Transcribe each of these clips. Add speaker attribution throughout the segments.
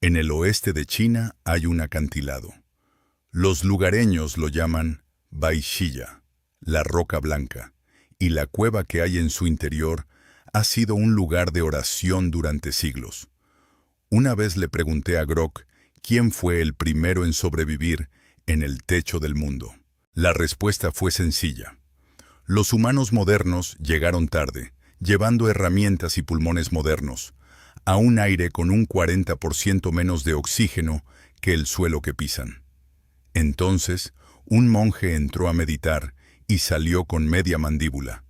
Speaker 1: En el oeste de China hay un acantilado. Los lugareños lo llaman Baixilla, la roca blanca, y la cueva que hay en su interior ha sido un lugar de oración durante siglos. Una vez le pregunté a Grok quién fue el primero en sobrevivir en el techo del mundo. La respuesta fue sencilla. Los humanos modernos llegaron tarde, llevando herramientas y pulmones modernos, a un aire con un 40% menos de oxígeno que el suelo que pisan. Entonces, un monje entró a meditar y salió con media mandíbula.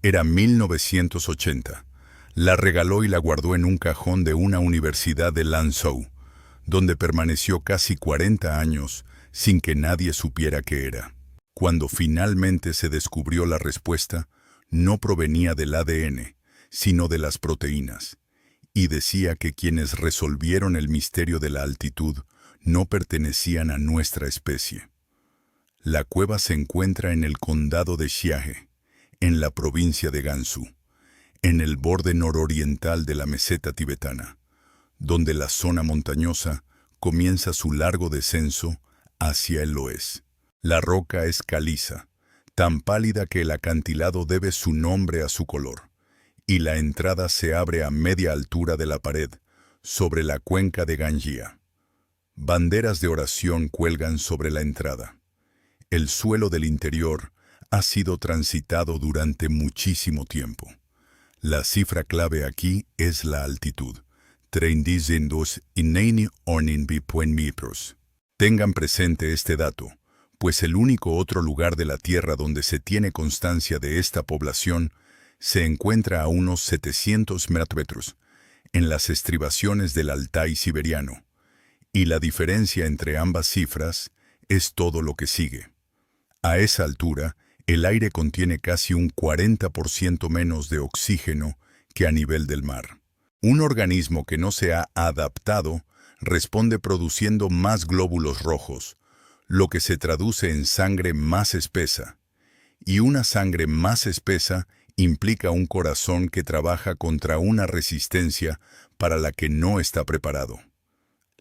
Speaker 1: Era 1980. La regaló y la guardó en un cajón de una universidad de Lanzhou, donde permaneció casi 40 años sin que nadie supiera qué era. Cuando finalmente se descubrió la respuesta, no provenía del ADN, sino de las proteínas, y decía que quienes resolvieron el misterio de la altitud no pertenecían a nuestra especie. La cueva se encuentra en el condado de Xiahe, en la provincia de Gansu, en el borde nororiental de la meseta tibetana, donde la zona montañosa comienza su largo descenso hacia el oeste. La roca es caliza, tan pálida que el acantilado debe su nombre a su color, y la entrada se abre a media altura de la pared, sobre la cuenca de Ganjia. Banderas de oración cuelgan sobre la entrada. El suelo del interior ha sido transitado durante muchísimo tiempo. La cifra clave aquí es la altitud. 32,9 metros. Tengan presente este dato, pues el único otro lugar de la Tierra donde se tiene constancia de esta población se encuentra a unos 700 metros, en las estribaciones del Altai siberiano, y la diferencia entre ambas cifras es todo lo que sigue. A esa altura, el aire contiene casi un 40% menos de oxígeno que a nivel del mar. Un organismo que no se ha adaptado responde produciendo más glóbulos rojos, lo que se traduce en sangre más espesa, y una sangre más espesa implica un corazón que trabaja contra una resistencia para la que no está preparado.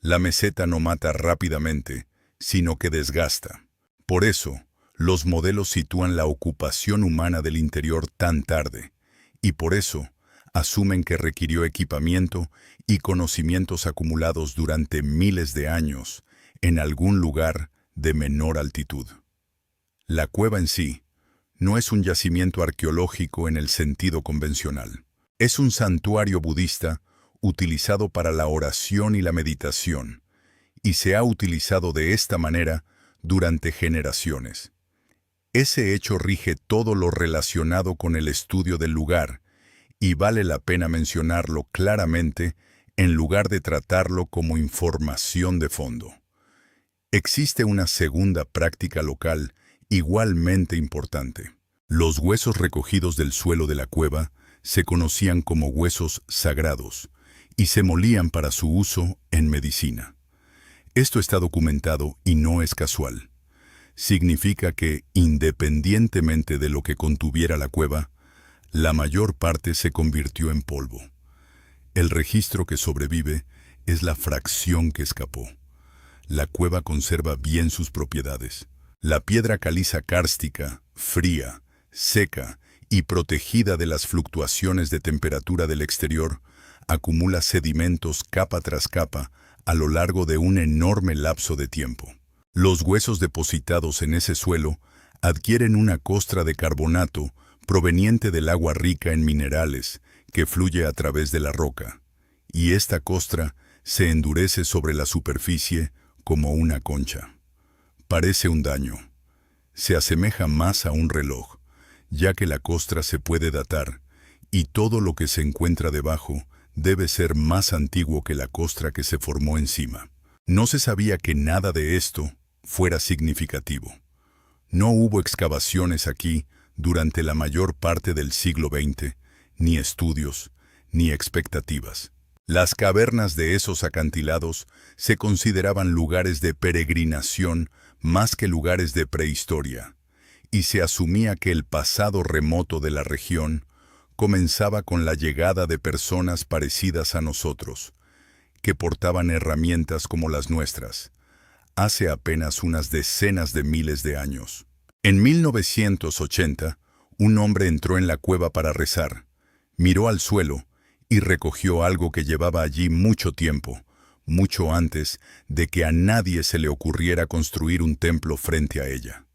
Speaker 1: La meseta no mata rápidamente, sino que desgasta. Por eso, los modelos sitúan la ocupación humana del interior tan tarde, y por eso asumen que requirió equipamiento y conocimientos acumulados durante miles de años en algún lugar de menor altitud. La cueva en sí no es un yacimiento arqueológico en el sentido convencional. Es un santuario budista utilizado para la oración y la meditación, y se ha utilizado de esta manera durante generaciones. Ese hecho rige todo lo relacionado con el estudio del lugar, y vale la pena mencionarlo claramente en lugar de tratarlo como información de fondo. Existe una segunda práctica local igualmente importante. Los huesos recogidos del suelo de la cueva se conocían como huesos sagrados y se molían para su uso en medicina. Esto está documentado y no es casual. Significa que, independientemente de lo que contuviera la cueva, la mayor parte se convirtió en polvo. El registro que sobrevive es la fracción que escapó. La cueva conserva bien sus propiedades. La piedra caliza kárstica, fría, seca y protegida de las fluctuaciones de temperatura del exterior, acumula sedimentos capa tras capa a lo largo de un enorme lapso de tiempo. Los huesos depositados en ese suelo adquieren una costra de carbonato proveniente del agua rica en minerales que fluye a través de la roca, y esta costra se endurece sobre la superficie como una concha. Parece un daño. Se asemeja más a un reloj, ya que la costra se puede datar, y todo lo que se encuentra debajo debe ser más antiguo que la costra que se formó encima. No se sabía que nada de esto fuera significativo. No hubo excavaciones aquí durante la mayor parte del siglo XX, ni estudios, ni expectativas. Las cavernas de esos acantilados se consideraban lugares de peregrinación más que lugares de prehistoria, y se asumía que el pasado remoto de la región comenzaba con la llegada de personas parecidas a nosotros, que portaban herramientas como las nuestras, hace apenas unas decenas de miles de años. En 1980, un hombre entró en la cueva para rezar, miró al suelo y recogió algo que llevaba allí mucho tiempo, mucho antes de que a nadie se le ocurriera construir un templo frente a ella.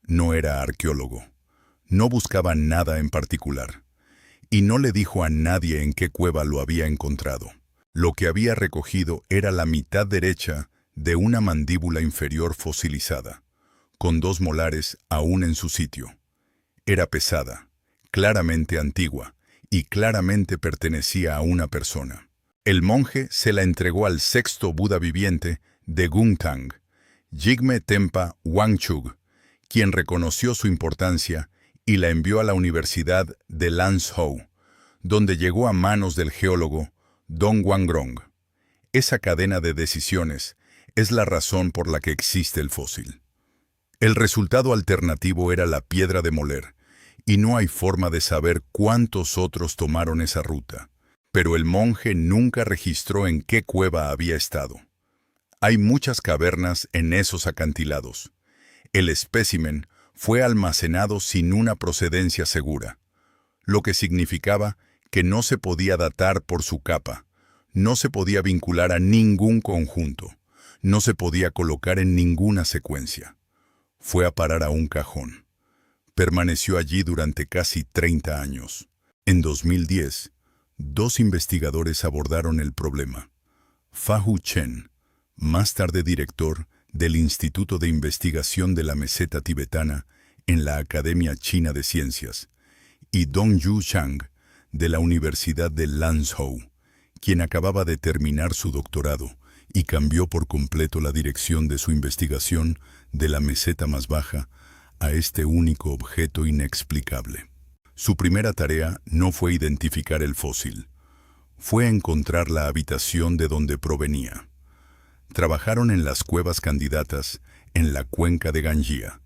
Speaker 1: No era arqueólogo, no buscaba nada en particular, y no le dijo a nadie en qué cueva lo había encontrado. Lo que había recogido era la mitad derecha de una mandíbula inferior fosilizada, con 2 molares aún en su sitio. Era pesada, claramente antigua, y claramente pertenecía a una persona. El monje se la entregó al 6º Buda viviente de Gungtang, Jigme Tempa Wangchug, quien reconoció su importancia y la envió a la Universidad de Lanzhou, donde llegó a manos del geólogo Dong Wangrong. Esa cadena de decisiones es la razón por la que existe el fósil. El resultado alternativo era la piedra de moler, y no hay forma de saber cuántos otros tomaron esa ruta. Pero el monje nunca registró en qué cueva había estado. Hay muchas cavernas en esos acantilados. El espécimen fue almacenado sin una procedencia segura, lo que significaba que no se podía datar por su capa, no se podía vincular a ningún conjunto, no se podía colocar en ninguna secuencia. Fue a parar a un cajón. Permaneció allí durante casi 30 años. En 2010, 2 investigadores abordaron el problema. Fahu Chen, más tarde director del Instituto de Investigación de la Meseta Tibetana en la Academia China de Ciencias, y Dongyu Chang, de la Universidad de Lanzhou, quien acababa de terminar su doctorado y cambió por completo la dirección de su investigación de la meseta más baja a este único objeto inexplicable. Su primera tarea no fue identificar el fósil, fue encontrar la habitación de donde provenía. Trabajaron en las cuevas candidatas en la cuenca de Ganjia,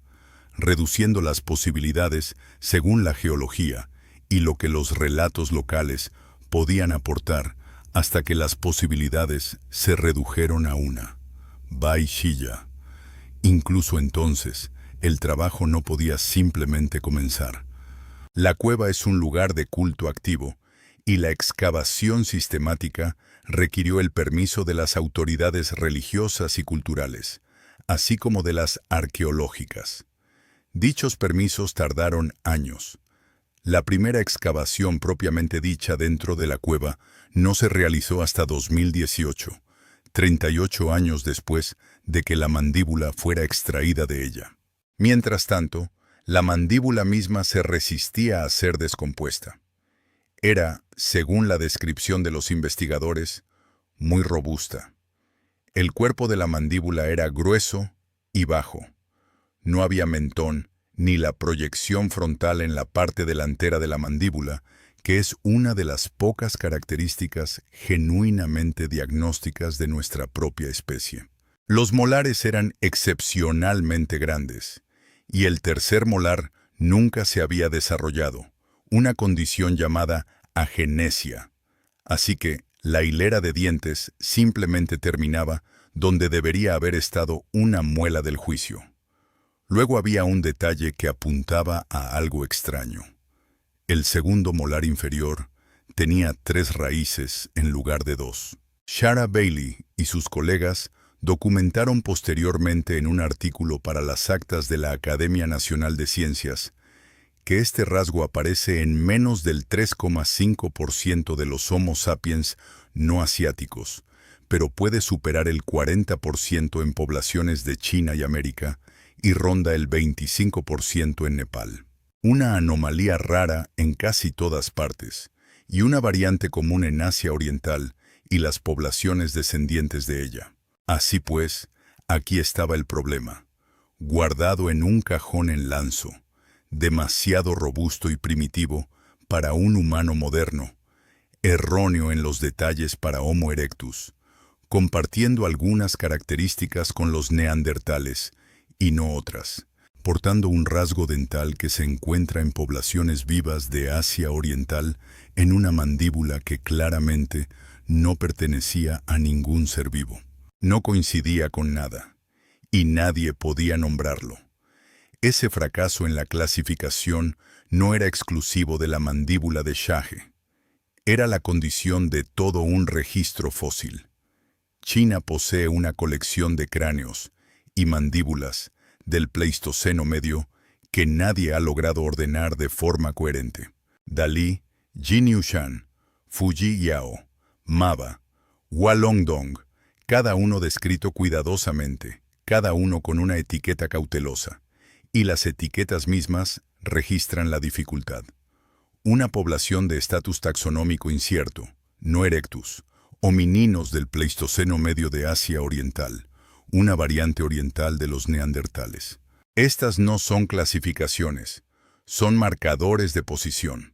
Speaker 1: reduciendo las posibilidades según la geología y lo que los relatos locales podían aportar hasta que las posibilidades se redujeron a una. Bai Shiya. Incluso entonces, el trabajo no podía simplemente comenzar. La cueva es un lugar de culto activo y la excavación sistemática requirió el permiso de las autoridades religiosas y culturales, así como de las arqueológicas. Dichos permisos tardaron años. La primera excavación propiamente dicha dentro de la cueva no se realizó hasta 2018, 38 años después de que la mandíbula fuera extraída de ella. Mientras tanto, la mandíbula misma se resistía a ser descompuesta. Era, según la descripción de los investigadores, muy robusta. El cuerpo de la mandíbula era grueso y bajo. No había mentón ni la proyección frontal en la parte delantera de la mandíbula, que es una de las pocas características genuinamente diagnósticas de nuestra propia especie. Los molares eran excepcionalmente grandes, y el tercer molar nunca se había desarrollado, una condición llamada agenesia. Así que la hilera de dientes simplemente terminaba donde debería haber estado una muela del juicio. Luego había un detalle que apuntaba a algo extraño. El segundo molar inferior tenía 3 raíces en lugar de 2. Shara Bailey y sus colegas documentaron posteriormente en un artículo para las actas de la Academia Nacional de Ciencias que este rasgo aparece en menos del 3,5% de los Homo sapiens no asiáticos, pero puede superar el 40% en poblaciones de China y América y ronda el 25% en Nepal. Una anomalía rara en casi todas partes, y una variante común en Asia Oriental y las poblaciones descendientes de ella. Así pues, aquí estaba el problema, guardado en un cajón en Lanzo, demasiado robusto y primitivo para un humano moderno, erróneo en los detalles para Homo erectus, compartiendo algunas características con los neandertales y no otras, portando un rasgo dental que se encuentra en poblaciones vivas de Asia Oriental en una mandíbula que claramente no pertenecía a ningún ser vivo. No coincidía con nada, y nadie podía nombrarlo. Ese fracaso en la clasificación no era exclusivo de la mandíbula de Shage. Era la condición de todo un registro fósil. China posee una colección de cráneos y mandíbulas del Pleistoceno medio que nadie ha logrado ordenar de forma coherente. Dalí, Jin Yushan, Fuji Yao, Maba, Hualongdong, cada uno descrito cuidadosamente, cada uno con una etiqueta cautelosa, y las etiquetas mismas registran la dificultad. Una población de estatus taxonómico incierto, no erectus, homininos del Pleistoceno medio de Asia Oriental, una variante oriental de los neandertales. Estas no son clasificaciones, son marcadores de posición.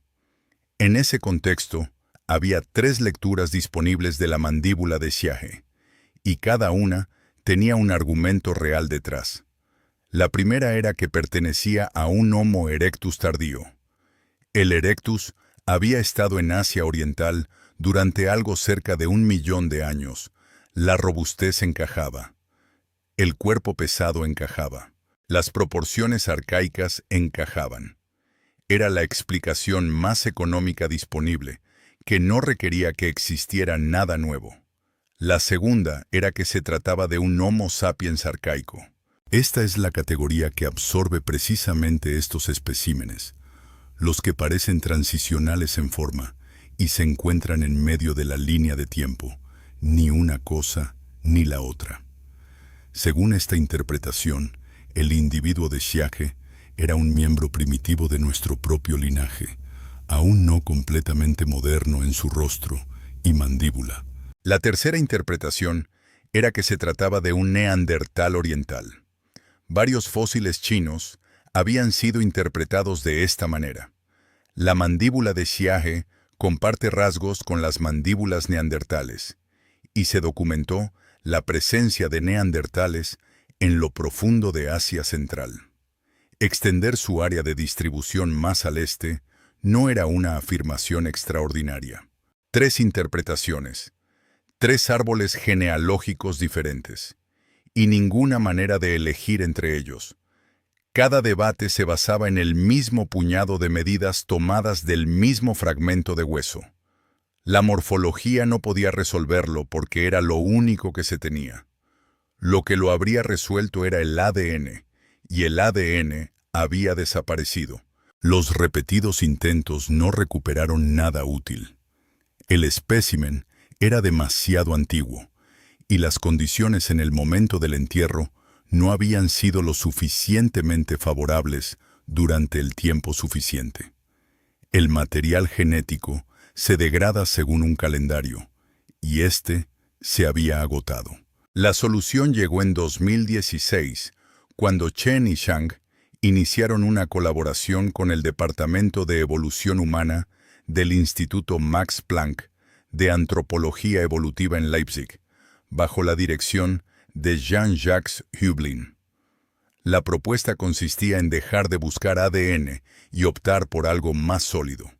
Speaker 1: En ese contexto, había 3 lecturas disponibles de la mandíbula de Shage, y cada una tenía un argumento real detrás. La primera era que pertenecía a un Homo erectus tardío. El erectus había estado en Asia Oriental durante algo cerca de 1 millón de años. La robustez encajaba. El cuerpo pesado encajaba. Las proporciones arcaicas encajaban. Era la explicación más económica disponible, que no requería que existiera nada nuevo. La segunda era que se trataba de un Homo sapiens arcaico. Esta es la categoría que absorbe precisamente estos especímenes, los que parecen transicionales en forma y se encuentran en medio de la línea de tiempo, ni una cosa ni la otra. Según esta interpretación, el individuo de Shage era un miembro primitivo de nuestro propio linaje, aún no completamente moderno en su rostro y mandíbula. La tercera interpretación era que se trataba de un neandertal oriental. Varios fósiles chinos habían sido interpretados de esta manera. La mandíbula de Shage comparte rasgos con las mandíbulas neandertales, y se documentó la presencia de neandertales en lo profundo de Asia Central. Extender su área de distribución más al este no era una afirmación extraordinaria. 3 interpretaciones, 3 árboles genealógicos diferentes, y ninguna manera de elegir entre ellos. Cada debate se basaba en el mismo puñado de medidas tomadas del mismo fragmento de hueso. La morfología no podía resolverlo porque era lo único que se tenía. Lo que lo habría resuelto era el ADN, y el ADN había desaparecido. Los repetidos intentos no recuperaron nada útil. El espécimen era demasiado antiguo, y las condiciones en el momento del entierro no habían sido lo suficientemente favorables durante el tiempo suficiente. El material genético se degrada según un calendario, y este se había agotado. La solución llegó en 2016, cuando Chen y Zhang iniciaron una colaboración con el Departamento de Evolución Humana del Instituto Max Planck de Antropología Evolutiva en Leipzig, bajo la dirección de Jean-Jacques Hüblin. La propuesta consistía en dejar de buscar ADN y optar por algo más sólido.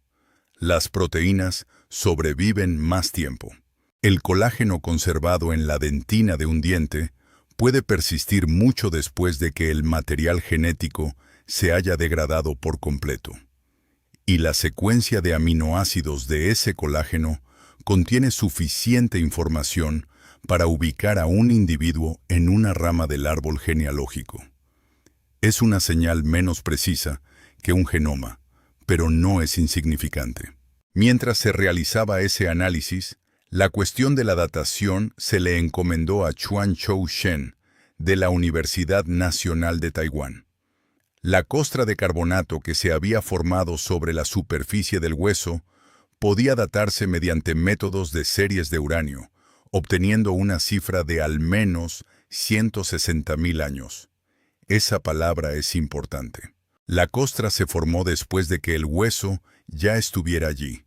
Speaker 1: Las proteínas sobreviven más tiempo. El colágeno conservado en la dentina de un diente puede persistir mucho después de que el material genético se haya degradado por completo. Y la secuencia de aminoácidos de ese colágeno contiene suficiente información para ubicar a un individuo en una rama del árbol genealógico. Es una señal menos precisa que un genoma, pero no es insignificante. Mientras se realizaba ese análisis, la cuestión de la datación se le encomendó a Chuan-Chou Shen, de la Universidad Nacional de Taiwán. La costra de carbonato que se había formado sobre la superficie del hueso podía datarse mediante métodos de series de uranio, obteniendo una cifra de al menos 160.000 años. Esa palabra es importante. La costra se formó después de que el hueso ya estuviera allí,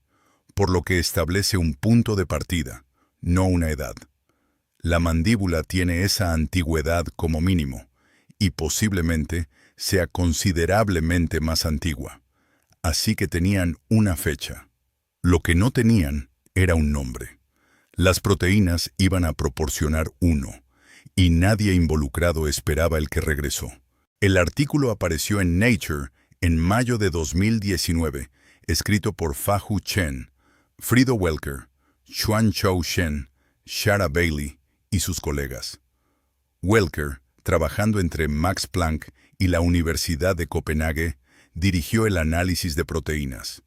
Speaker 1: por lo que establece un punto de partida, no una edad. La mandíbula tiene esa antigüedad como mínimo, y posiblemente sea considerablemente más antigua. Así que tenían una fecha. Lo que no tenían era un nombre. Las proteínas iban a proporcionar uno, y nadie involucrado esperaba el que regresó. El artículo apareció en Nature en mayo de 2019, escrito por Fa-Hu Chen, Frido Welker, Xuan-Chou Shen, Shara Bailey y sus colegas. Welker, trabajando entre Max Planck y la Universidad de Copenhague, dirigió el análisis de proteínas.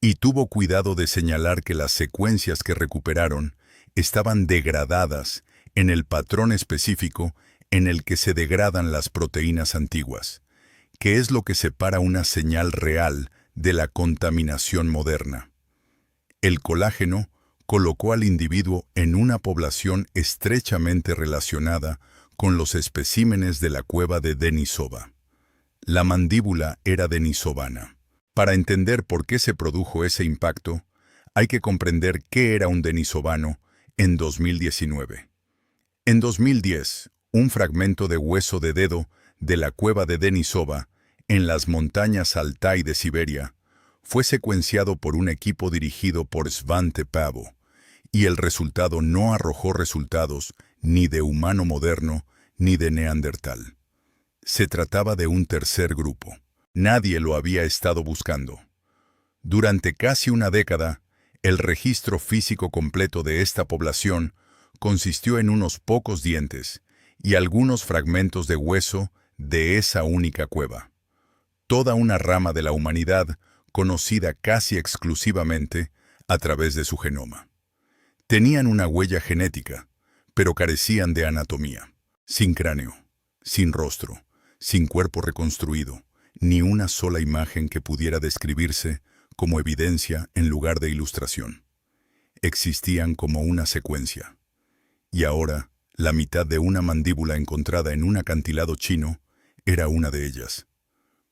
Speaker 1: Y tuvo cuidado de señalar que las secuencias que recuperaron estaban degradadas en el patrón específico en el que se degradan las proteínas antiguas, que es lo que separa una señal real de la contaminación moderna. El colágeno colocó al individuo en una población estrechamente relacionada con los especímenes de la cueva de Denisova. La mandíbula era denisovana. Para entender por qué se produjo ese impacto, hay que comprender qué era un denisovano en 2019. En 2010, un fragmento de hueso de dedo de la cueva de Denisova, en las montañas Altai de Siberia, fue secuenciado por un equipo dirigido por Svante Pääbo, y el resultado no arrojó resultados ni de humano moderno ni de neandertal. Se trataba de un tercer grupo. Nadie lo había estado buscando. Durante casi una década, el registro físico completo de esta población consistió en unos pocos dientes y algunos fragmentos de hueso de esa única cueva. Toda una rama de la humanidad conocida casi exclusivamente a través de su genoma. Tenían una huella genética, pero carecían de anatomía. Sin cráneo, sin rostro, sin cuerpo reconstruido, ni una sola imagen que pudiera describirse como evidencia en lugar de ilustración. Existían como una secuencia. Y ahora, la mitad de una mandíbula encontrada en un acantilado chino era una de ellas.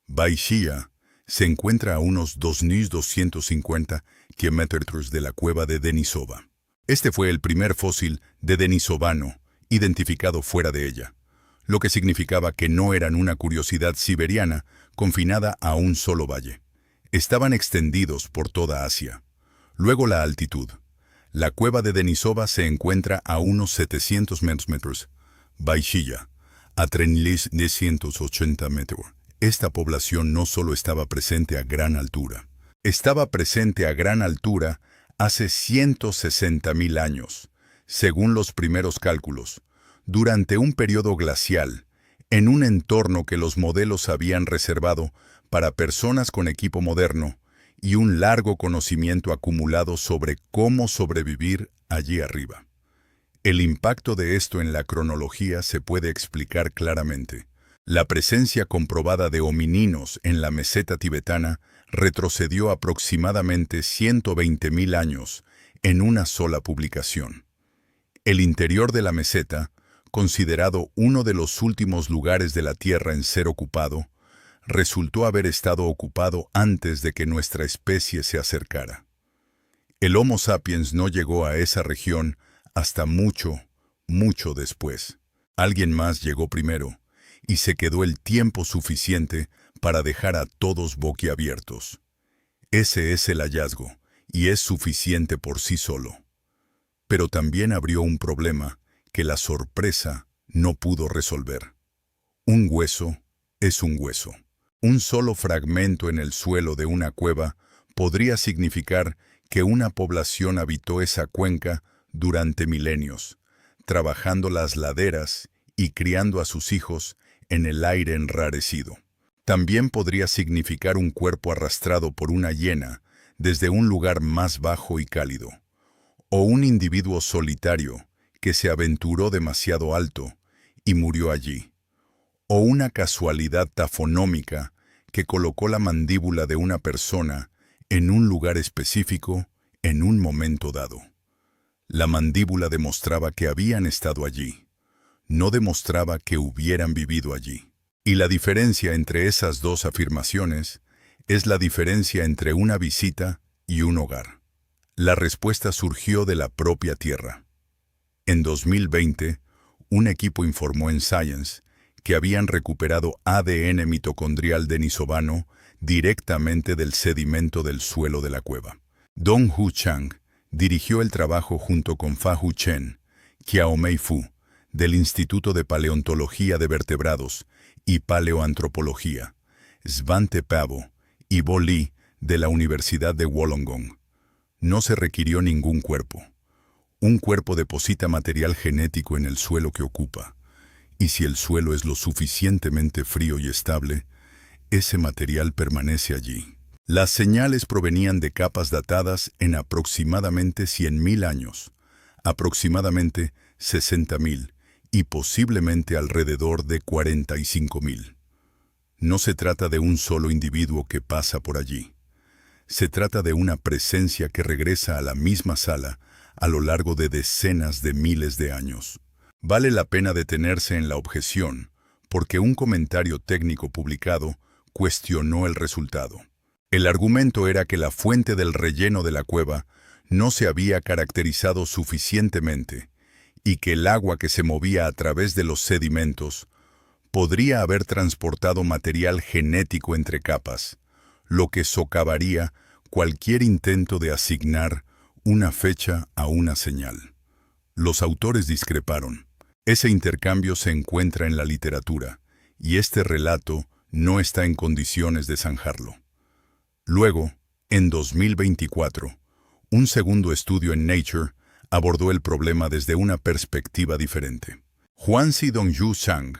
Speaker 1: Baixia se encuentra a unos 2.250 kilómetros de la cueva de Denisova. Este fue el primer fósil de denisovano identificado fuera de ella, lo que significaba que no eran una curiosidad siberiana confinada a un solo valle. Estaban extendidos por toda Asia. Luego la altitud. La cueva de Denisova se encuentra a unos 700 metros. Baixia, a 3.980 metros. Esta población no solo estaba presente a gran altura. Estaba presente a gran altura hace 160.000 años, según los primeros cálculos, durante un periodo glacial, en un entorno que los modelos habían reservado para personas con equipo moderno y un largo conocimiento acumulado sobre cómo sobrevivir allí arriba. El impacto de esto en la cronología se puede explicar claramente. La presencia comprobada de homininos en la meseta tibetana retrocedió aproximadamente 120.000 años en una sola publicación. El interior de la meseta, considerado uno de los últimos lugares de la Tierra en ser ocupado, resultó haber estado ocupado antes de que nuestra especie se acercara. El Homo sapiens no llegó a esa región hasta mucho, mucho después. Alguien más llegó primero, y se quedó el tiempo suficiente para dejar a todos boquiabiertos. Ese es el hallazgo, y es suficiente por sí solo. Pero también abrió un problema que la sorpresa no pudo resolver. Un hueso es un hueso. Un solo fragmento en el suelo de una cueva podría significar que una población habitó esa cuenca durante milenios, trabajando las laderas y criando a sus hijos en el aire enrarecido. También podría significar un cuerpo arrastrado por una hiena desde un lugar más bajo y cálido, o un individuo solitario que se aventuró demasiado alto y murió allí, o una casualidad tafonómica que colocó la mandíbula de una persona en un lugar específico en un momento dado. La mandíbula demostraba que habían estado allí, no demostraba que hubieran vivido allí. Y la diferencia entre esas dos afirmaciones es la diferencia entre una visita y un hogar. La respuesta surgió de la propia Tierra. En 2020, un equipo informó en Science que habían recuperado ADN mitocondrial denisovano directamente del sedimento del suelo de la cueva. Dong-Hu Chang, Dirigió el trabajo junto con Fa-Hu Chen, Qiaomei Fu, del Instituto de Paleontología de Vertebrados y Paleoantropología, Svante Pääbo y Bo Li, de la Universidad de Wollongong. No se requirió ningún cuerpo. Un cuerpo deposita material genético en el suelo que ocupa, y si el suelo es lo suficientemente frío y estable, ese material permanece allí. Las señales provenían de capas datadas en aproximadamente 100.000 años, aproximadamente 60.000 y posiblemente alrededor de 45.000. No se trata de un solo individuo que pasa por allí. Se trata de una presencia que regresa a la misma sala a lo largo de decenas de miles de años. Vale la pena detenerse en la objeción, porque un comentario técnico publicado cuestionó el resultado. El argumento era que la fuente del relleno de la cueva no se había caracterizado suficientemente y que el agua que se movía a través de los sedimentos podría haber transportado material genético entre capas, lo que socavaría cualquier intento de asignar una fecha a una señal. Los autores discreparon. Ese intercambio se encuentra en la literatura, y este relato no está en condiciones de zanjarlo. Luego, en 2024, un segundo estudio en Nature abordó el problema desde una perspectiva diferente. Huanxi Dongyu Zhang,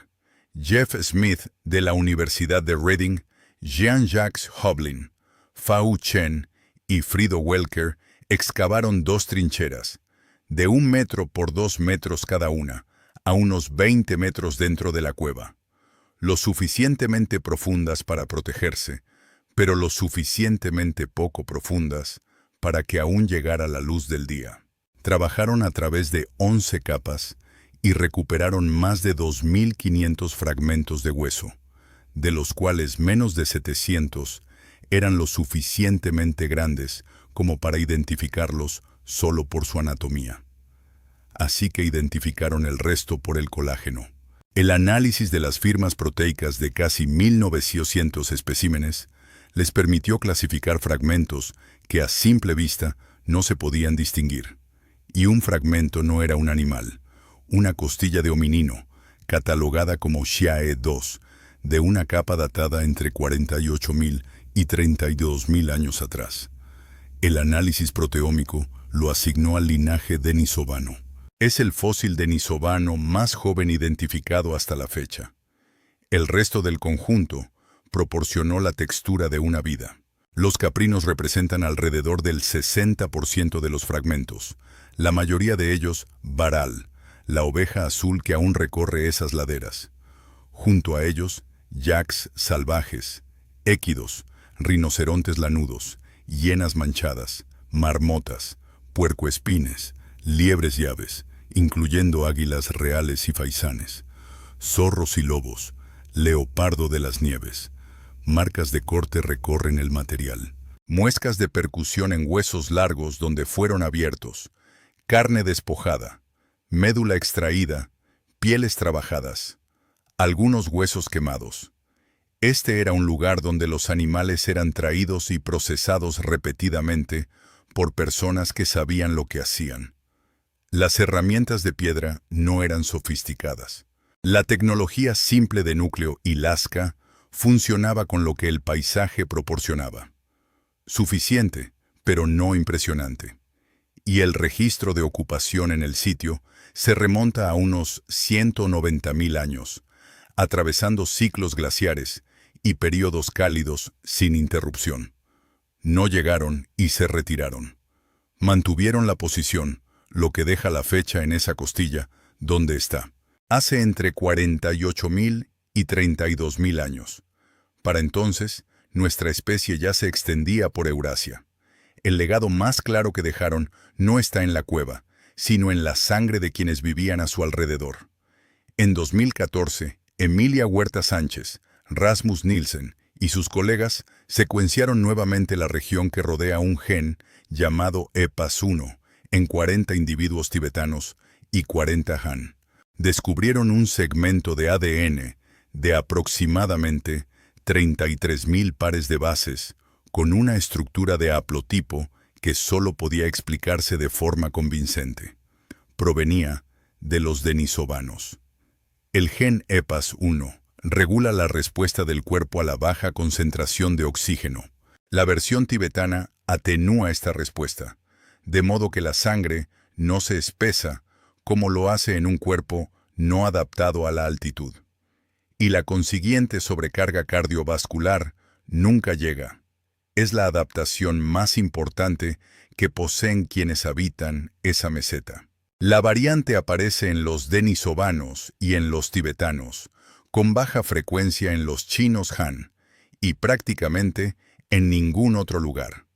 Speaker 1: Jeff Smith de la Universidad de Reading, Jean-Jacques Hoblin, Fa-Hu Chen y Frido Welker excavaron 2 trincheras, de 1 metro por 2 metros cada una, a unos 20 metros dentro de la cueva, lo suficientemente profundas para protegerse, pero lo suficientemente poco profundas para que aún llegara la luz del día. Trabajaron a través de 11 capas y recuperaron más de 2.500 fragmentos de hueso, de los cuales menos de 700 eran lo suficientemente grandes como para identificarlos solo por su anatomía. Así que identificaron el resto por el colágeno. El análisis de las firmas proteicas de casi 1.900 especímenes les permitió clasificar fragmentos que a simple vista no se podían distinguir. Y un fragmento no era un animal, una costilla de hominino, catalogada como Xiae-2, de una capa datada entre 48.000 y 32.000 años atrás. El análisis proteómico lo asignó al linaje denisovano. Es el fósil denisovano más joven identificado hasta la fecha. El resto del conjunto proporcionó la textura de una vida. Los caprinos representan alrededor del 60% de los fragmentos, la mayoría de ellos varal, la oveja azul que aún recorre esas laderas. Junto a ellos, yaks salvajes, équidos, rinocerontes lanudos, hienas manchadas, marmotas, puercoespines, liebres y aves, incluyendo águilas reales y faisanes, zorros y lobos, leopardo de las nieves. Marcas de corte recorren el material. Muescas de percusión en huesos largos donde fueron abiertos, carne despojada, médula extraída, pieles trabajadas, algunos huesos quemados. Este era un lugar donde los animales eran traídos y procesados repetidamente por personas que sabían lo que hacían. Las herramientas de piedra no eran sofisticadas. La tecnología simple de núcleo y lasca funcionaba con lo que el paisaje proporcionaba. Suficiente, pero no impresionante. Y el registro de ocupación en el sitio se remonta a unos 190.000 años, atravesando ciclos glaciares y periodos cálidos sin interrupción. No llegaron y se retiraron. Mantuvieron la posición, lo que deja la fecha en esa costilla, donde está. Hace entre 48.000 y 32.000 años. Para entonces, nuestra especie ya se extendía por Eurasia. El legado más claro que dejaron no está en la cueva, sino en la sangre de quienes vivían a su alrededor. En 2014, Emilia Huerta Sánchez, Rasmus Nielsen y sus colegas secuenciaron nuevamente la región que rodea un gen llamado EPAS1 en 40 individuos tibetanos y 40 Han. Descubrieron un segmento de ADN de aproximadamente 33.000 pares de bases con una estructura de haplotipo que solo podía explicarse de forma convincente. Provenía de los denisovanos. El gen EPAS-1 regula la respuesta del cuerpo a la baja concentración de oxígeno. La versión tibetana atenúa esta respuesta, de modo que la sangre no se espesa como lo hace en un cuerpo no adaptado a la altitud. Y la consiguiente sobrecarga cardiovascular nunca llega. Es la adaptación más importante que poseen quienes habitan esa meseta. La variante aparece en los denisovanos y en los tibetanos, con baja frecuencia en los chinos Han, y prácticamente en ningún otro lugar.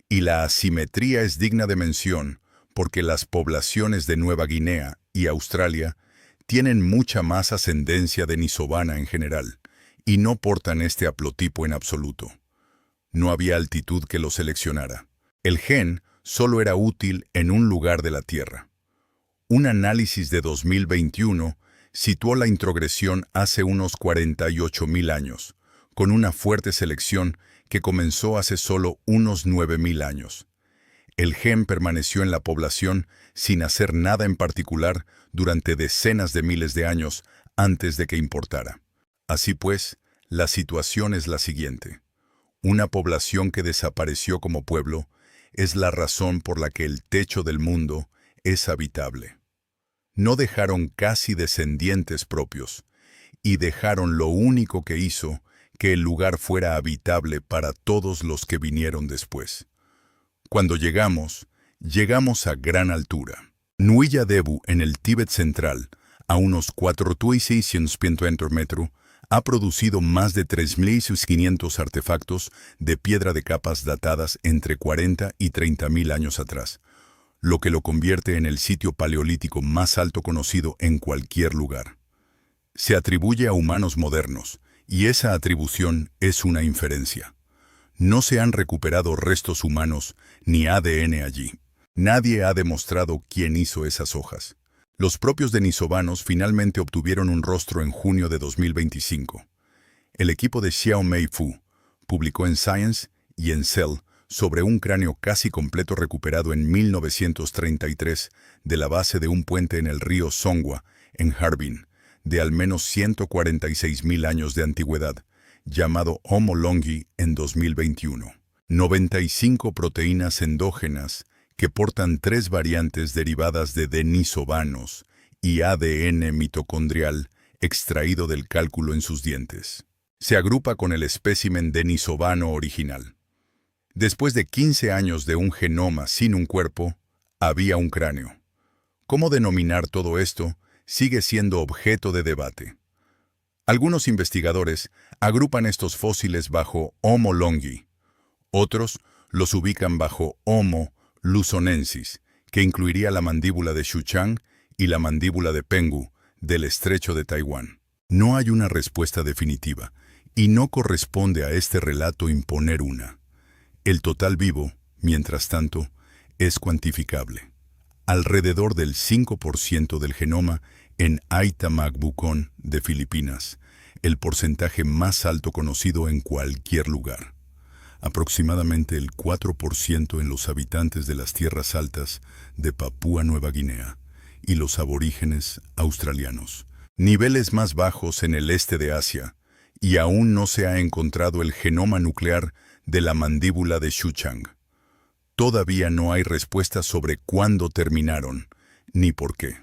Speaker 1: Y la asimetría es digna de mención porque las poblaciones de Nueva Guinea y Australia tienen mucha más ascendencia denisovana en general, y no portan este haplotipo en absoluto. No había altitud que lo seleccionara. El gen solo era útil en un lugar de la Tierra. Un análisis de 2021 situó la introgresión hace unos 48.000 años, con una fuerte selección que comenzó hace solo unos 9.000 años. El gen permaneció en la población sin hacer nada en particular durante decenas de miles de años antes de que importara. Así pues, la situación es la siguiente. Una población que desapareció como pueblo es la razón por la que el techo del mundo es habitable. No dejaron casi descendientes propios, y dejaron lo único que hizo que el lugar fuera habitable para todos los que vinieron después. Cuando llegamos a gran altura. Nuilla Debu, en el Tíbet central, a unos 4.600 metros, ha producido más de 3.500 artefactos de piedra de capas datadas entre 40 y 30.000 años atrás, lo que lo convierte en el sitio paleolítico más alto conocido en cualquier lugar. Se atribuye a humanos modernos, y esa atribución es una inferencia. No se han recuperado restos humanos ni ADN allí. Nadie ha demostrado quién hizo esas hojas. Los propios denisovanos finalmente obtuvieron un rostro en junio de 2025. El equipo de Xiao Mei Fu publicó en Science y en Cell sobre un cráneo casi completo recuperado en 1933 de la base de un puente en el río Songua, en Harbin, de al menos 146.000 años de antigüedad, llamado Homo longi en 2021. 95 proteínas endógenas que portan 3 variantes derivadas de denisovanos y ADN mitocondrial extraído del cálculo en sus dientes. Se agrupa con el espécimen denisovano original. Después de 15 años de un genoma sin un cuerpo, había un cráneo. ¿Cómo denominar todo esto? Sigue siendo objeto de debate. Algunos investigadores agrupan estos fósiles bajo Homo longi. Otros los ubican bajo Homo luzonensis, que incluiría la mandíbula de Xuchang y la mandíbula de Penghu, del estrecho de Taiwán. No hay una respuesta definitiva, y no corresponde a este relato imponer una. El total vivo, mientras tanto, es cuantificable. Alrededor del 5% del genoma en Aitamag-Bucón de Filipinas, el porcentaje más alto conocido en cualquier lugar. Aproximadamente el 4% en los habitantes de las tierras altas de Papúa Nueva Guinea y los aborígenes australianos. Niveles más bajos en el este de Asia, y aún no se ha encontrado el genoma nuclear de la mandíbula de Xuchang. Todavía no hay respuesta sobre cuándo terminaron, ni por qué.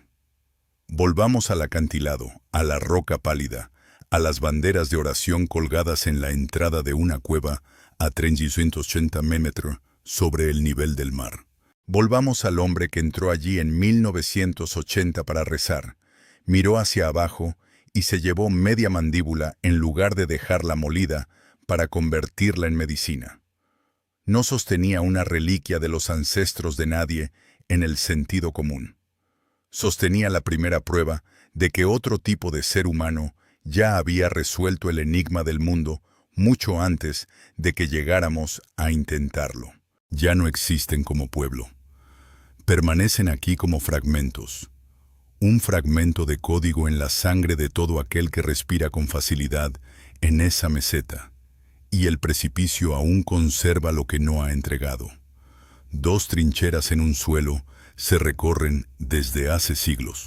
Speaker 1: Volvamos al acantilado, a la roca pálida, a las banderas de oración colgadas en la entrada de una cueva a 380 metros sobre el nivel del mar. Volvamos al hombre que entró allí en 1980 para rezar, miró hacia abajo y se llevó media mandíbula en lugar de dejarla molida para convertirla en medicina. No sostenía una reliquia de los ancestros de nadie en el sentido común. Sostenía la primera prueba de que otro tipo de ser humano ya había resuelto el enigma del mundo mucho antes de que llegáramos a intentarlo. Ya no existen como pueblo. Permanecen aquí como fragmentos. Un fragmento de código en la sangre de todo aquel que respira con facilidad en esa meseta. Y el precipicio aún conserva lo que no ha entregado. 2 trincheras en un suelo se recorren desde hace siglos.